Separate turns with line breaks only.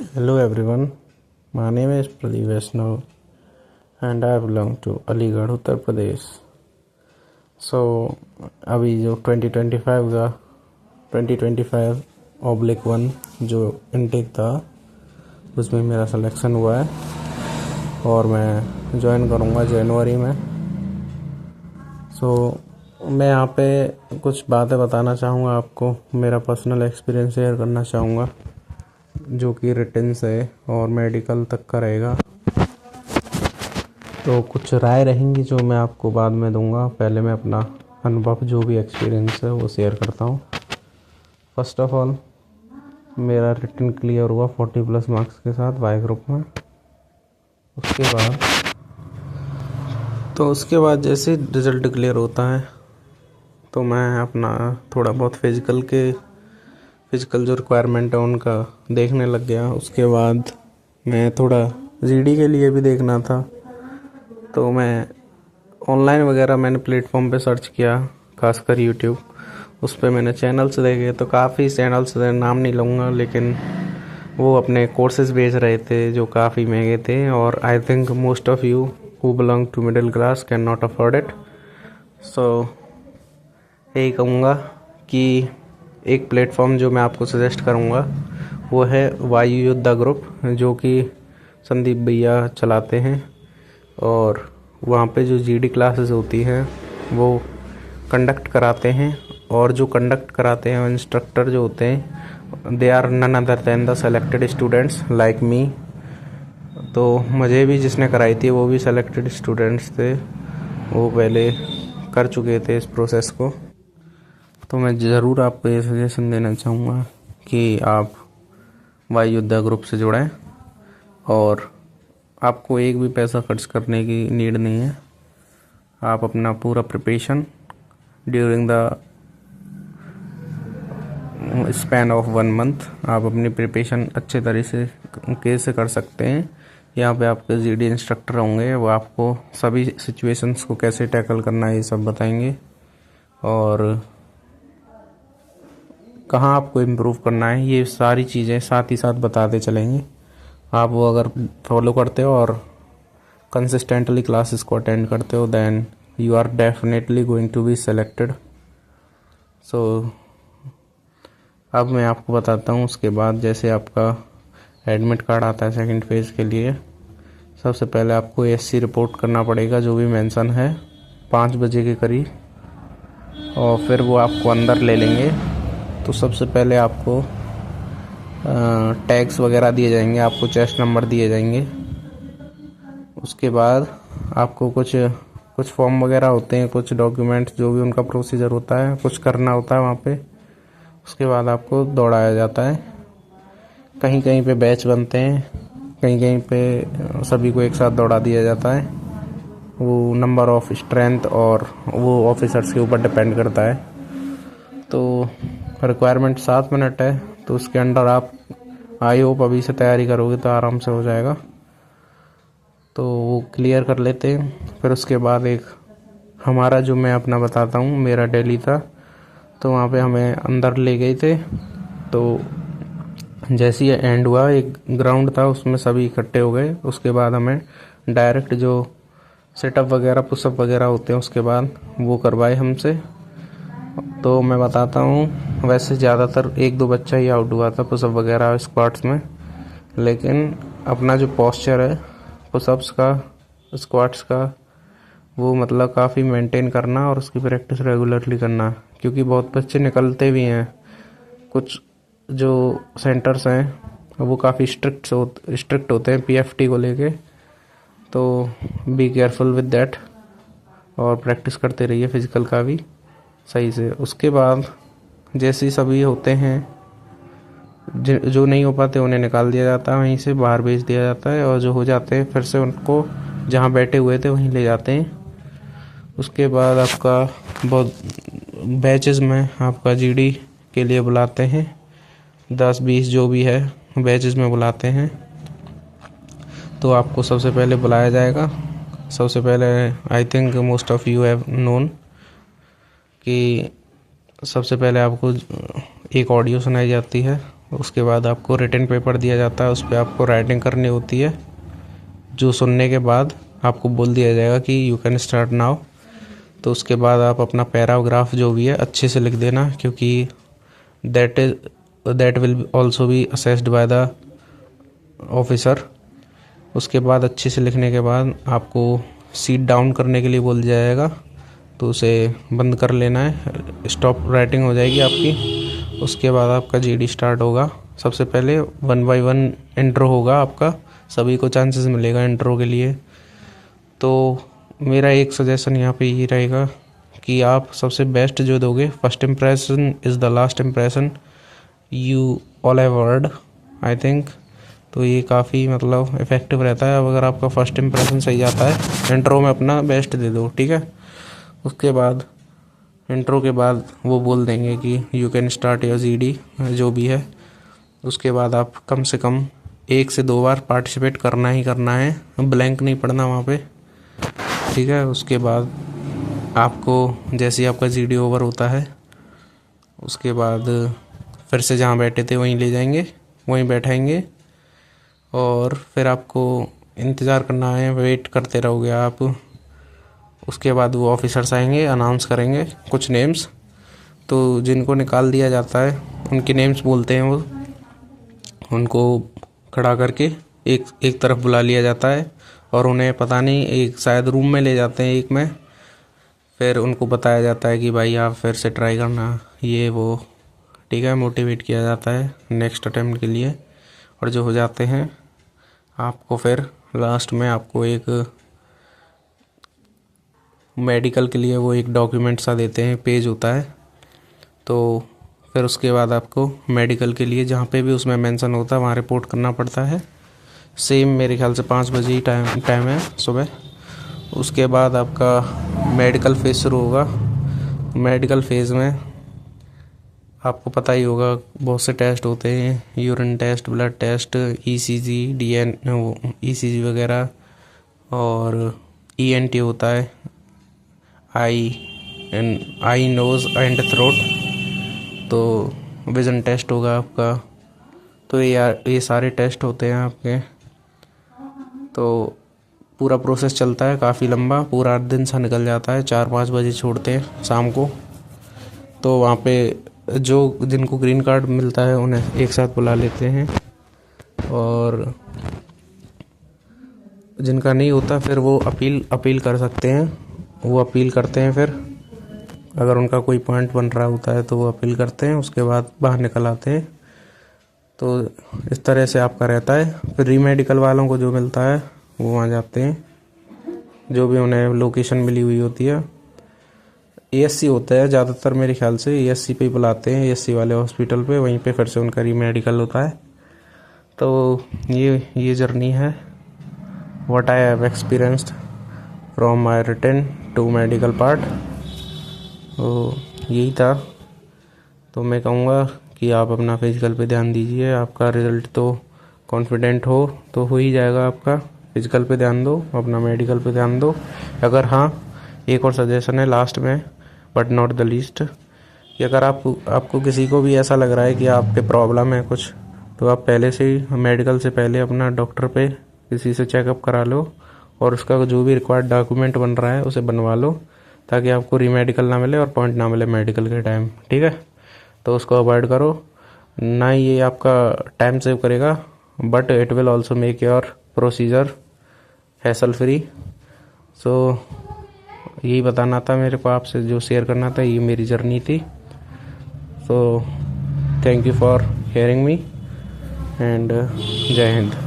Hello everyone, my name is Pradeep Vaishnav and I belong to Aligarh Uttar Pradesh. अभी जो 2025/1 जो intake था उसमें मेरा सिलेक्शन हुआ है और मैं ज्वाइन करूँगा जनवरी में। मैं यहाँ पे कुछ बातें बताना चाहूँगा आपको, मेरा पर्सनल एक्सपीरियंस शेयर करना चाहूँगा जो कि रिटन से और मेडिकल तक का रहेगा। तो कुछ राय रहेंगी जो मैं आपको बाद में दूंगा। पहले मैं अपना अनुभव जो भी एक्सपीरियंस है वो शेयर करता हूँ। फर्स्ट ऑफ ऑल मेरा रिटन क्लियर हुआ 40+ मार्क्स के साथ वाई ग्रुप में। उसके बाद जैसे रिज़ल्ट क्लियर होता है तो मैं अपना थोड़ा बहुत फिज़िकल जो रिक्वायरमेंट है उनका देखने लग गया। उसके बाद मैं थोड़ा जीडी के लिए भी देखना था, तो मैं ऑनलाइन वगैरह मैंने प्लेटफॉर्म पे सर्च किया, खासकर यूट्यूब। उस पर मैंने चैनल्स देखे, तो काफ़ी चैनल्स नाम नहीं लूँगा, लेकिन वो अपने कोर्सेज बेच रहे थे जो काफ़ी महंगे थे और I think most of you who belong to middle class can not afford it. यही कहूँगा कि एक प्लेटफॉर्म जो मैं आपको सजेस्ट करूँगा वो है वायु योद्धा ग्रुप, जो कि संदीप भैया चलाते हैं। और वहाँ पे जो जीडी क्लासेस होती हैं वो कंडक्ट कराते हैं, और जो कंडक्ट कराते हैं इंस्ट्रक्टर जो होते हैं they are none other than the selected students like me. तो मुझे भी जिसने कराई थी वो भी सेलेक्टेड स्टूडेंट्स थे, वो पहले कर चुके थे इस प्रोसेस को। तो मैं ज़रूर आपको ये सजेशन देना चाहूँगा कि आप वायु योद्धा ग्रुप से जुड़ें, और आपको एक भी पैसा खर्च करने की नीड नहीं है। आप अपना पूरा preparation during the span of 1 month आप अपनी प्रिपरेशन अच्छे तरीके से कर सकते हैं। यहाँ पे आपके जीडी इंस्ट्रक्टर होंगे, वो आपको सभी सिचुएशंस को कैसे टैकल करना है ये सब बताएंगे, और कहाँ आपको इम्प्रूव करना है ये सारी चीज़ें साथ ही साथ बताते चलेंगे। आप वो अगर फॉलो करते हो और कंसिस्टेंटली क्लासेस को अटेंड करते हो then you are definitely going to be selected. अब मैं आपको बताता हूँ। उसके बाद जैसे आपका एडमिट कार्ड आता है सेकंड फेज़ के लिए, सबसे पहले आपको एससी रिपोर्ट करना पड़ेगा जो भी मेंशन है 5 बजे के करीब, और फिर वो आपको अंदर ले लेंगे। तो सबसे पहले आपको टैग्स वगैरह दिए जाएंगे, आपको चेस्ट नंबर दिए जाएंगे। उसके बाद आपको कुछ फॉर्म वगैरह होते हैं, कुछ डॉक्यूमेंट्स जो भी उनका प्रोसीजर होता है, कुछ करना होता है वहाँ पे। उसके बाद आपको दौड़ाया जाता है। कहीं कहीं पे बैच बनते हैं, कहीं कहीं पे सभी को एक साथ दौड़ा दिया जाता है। वो नंबर ऑफ स्ट्रेंथ और वो ऑफिसर्स के ऊपर डिपेंड करता है। तो रिक्वायरमेंट 7 मिनट है, तो उसके अंडर आप आई होप अभी से तैयारी करोगे तो आराम से हो जाएगा। तो वो क्लियर कर लेते हैं। फिर उसके बाद एक हमारा जो मैं अपना बताता हूँ, मेरा दिल्ली था, तो वहाँ पे हमें अंदर ले गए थे। तो जैसे ही एंड हुआ, एक ग्राउंड था उसमें सभी इकट्ठे हो गए। उसके बाद हमें डायरेक्ट जो सेटअप वगैरह पुशअप वगैरह होते हैं उसके बाद वो करवाए हमसे। तो मैं बताता हूँ, वैसे ज़्यादातर 1-2 बच्चा ही आउट हुआ था पुशअप वगैरह स्क्वाट्स में, लेकिन अपना जो पोस्चर है पुशअप्स का स्क्वाट्स का वो मतलब काफ़ी मेंटेन करना और उसकी प्रैक्टिस रेगुलरली करना, क्योंकि बहुत बच्चे निकलते भी हैं। कुछ जो सेंटर्स हैं वो काफ़ी स्ट्रिक्ट होते हैं पीएफटी को लेके, तो बी केयरफुल विद दैट और प्रैक्टिस करते रहिए फिज़िकल का भी सही से। उसके बाद जैसे ही सभी होते हैं, जो नहीं हो पाते उन्हें निकाल दिया जाता है, वहीं से बाहर भेज दिया जाता है, और जो हो जाते हैं फिर से उनको जहाँ बैठे हुए थे वहीं ले जाते हैं। उसके बाद आपका बहुत बैचेस में आपका जीडी के लिए बुलाते हैं, 10-20 जो भी है बैचेस में बुलाते हैं। तो आपको सबसे पहले बुलाया जाएगा। सबसे पहले आई think most of you have known कि सबसे पहले आपको एक ऑडियो सुनाई जाती है, उसके बाद आपको रिटन पेपर दिया जाता है, उस पर आपको राइटिंग करनी होती है, जो सुनने के बाद आपको बोल दिया जाएगा कि यू कैन स्टार्ट नाउ। तो उसके बाद आप अपना पैराग्राफ जो भी है अच्छे से लिख देना, क्योंकि that will also be assessed by the officer. उसके बाद अच्छे से लिखने के बाद आपको सीट डाउन करने के लिए बोल दिया जाएगा, तो उसे बंद कर लेना है, स्टॉप राइटिंग हो जाएगी आपकी। उसके बाद आपका जीडी स्टार्ट होगा। सबसे पहले 1 बाय 1 इंट्रो होगा आपका, सभी को चांसेस मिलेगा इंट्रो के लिए। तो मेरा एक सजेशन यहाँ पे ये रहेगा कि आप सबसे बेस्ट जो दोगे, first impression is the last impression, you all have heard I think. तो ये काफ़ी मतलब इफ़ेक्टिव रहता है। अब अगर आपका फर्स्ट इम्प्रेशन सही जाता है, इंट्रो में अपना बेस्ट दे दो, ठीक है। उसके बाद इंट्रो के बाद वो बोल देंगे कि you can start your GD जो भी है। उसके बाद आप कम से कम 1 से 2 बार पार्टिसिपेट करना ही करना है, ब्लैंक नहीं पढ़ना वहाँ पे, ठीक है। उसके बाद आपको जैसे ही आपका जीडी ओवर होता है, उसके बाद फिर से जहाँ बैठे थे वहीं ले जाएंगे, वहीं बैठाएंगे, और फिर आपको इंतज़ार करना है, वेट करते रहोगे आप। उसके बाद वो ऑफिसर्स आएंगे, अनाउंस करेंगे कुछ नेम्स। तो जिनको निकाल दिया जाता है उनके नेम्स बोलते हैं वो, उनको खड़ा करके एक तरफ बुला लिया जाता है, और उन्हें पता नहीं एक शायद रूम में ले जाते हैं एक में। फिर उनको बताया जाता है कि भाई आप फिर से ट्राई करना, ये वो, ठीक है। मोटिवेट किया जाता है नेक्स्ट अटेम्प्ट के लिए। और जो हो जाते हैं, आपको फिर लास्ट में आपको एक मेडिकल के लिए वो एक डॉक्यूमेंट सा देते हैं, पेज होता है। तो फिर उसके बाद आपको मेडिकल के लिए जहाँ पे भी उसमें मेंशन होता है वहाँ रिपोर्ट करना पड़ता है। सेम मेरे ख्याल से 5 बजे ही टाइम है सुबह। उसके बाद आपका मेडिकल फेज शुरू होगा। मेडिकल फेज़ में आपको पता ही होगा बहुत से टेस्ट होते हैं, urine test, blood test, ECG, ECG वगैरह, और ईएनटी होता है, आई नोज़ एंड थ्रोट। तो विज़न टेस्ट होगा आपका। तो ये सारे टेस्ट होते हैं आपके। तो पूरा प्रोसेस चलता है काफ़ी लंबा, पूरा दिन सा निकल जाता है। 4-5 बजे छोड़ते हैं शाम को। तो वहाँ पे जो जिनको ग्रीन कार्ड मिलता है उन्हें एक साथ बुला लेते हैं, और जिनका नहीं होता फिर वो अपील कर सकते हैं। वो अपील करते हैं, फिर अगर उनका कोई पॉइंट बन रहा होता है तो वो अपील करते हैं, उसके बाद बाहर निकल आते हैं। तो इस तरह से आपका रहता है। फिर री मेडिकल वालों को जो मिलता है वो वहाँ जाते हैं, जो भी उन्हें लोकेशन मिली हुई होती है। एएससी होता है ज़्यादातर, मेरे ख्याल से एएससी पे बुलाते हैं, एएससी वाले हॉस्पिटल पे, वहीं पे फिर से उनका री मेडिकल होता है। तो ये जर्नी है, what I have experienced from my written to medical part. तो यही था। तो मैं कहूँगा कि आप अपना फिजिकल पे ध्यान दीजिए। आपका रिज़ल्ट तो कॉन्फिडेंट हो ही जाएगा आपका। फिजिकल पे ध्यान दो, अपना मेडिकल पे ध्यान दो। अगर हाँ, एक और सजेशन है लास्ट में, बट नॉट द लीस्ट, कि अगर आपको किसी को भी ऐसा लग रहा है कि आपके प्रॉब्लम है कुछ, तो आप पहले से ही मेडिकल से पहले अपना डॉक्टर पे किसी से चेकअप करा लो, और उसका जो भी रिक्वायर्ड डॉक्यूमेंट बन रहा है उसे बनवा लो, ताकि आपको री मेडिकल ना मिले और पॉइंट ना मिले मेडिकल के टाइम, ठीक है। तो उसको अवॉइड करो। ना ये आपका टाइम सेव करेगा, but it will also make your procedure hassle free. So यही बताना था मेरे को आपसे, जो शेयर करना था, ये मेरी जर्नी थी। So thank you for hearing me, and जय हिंद।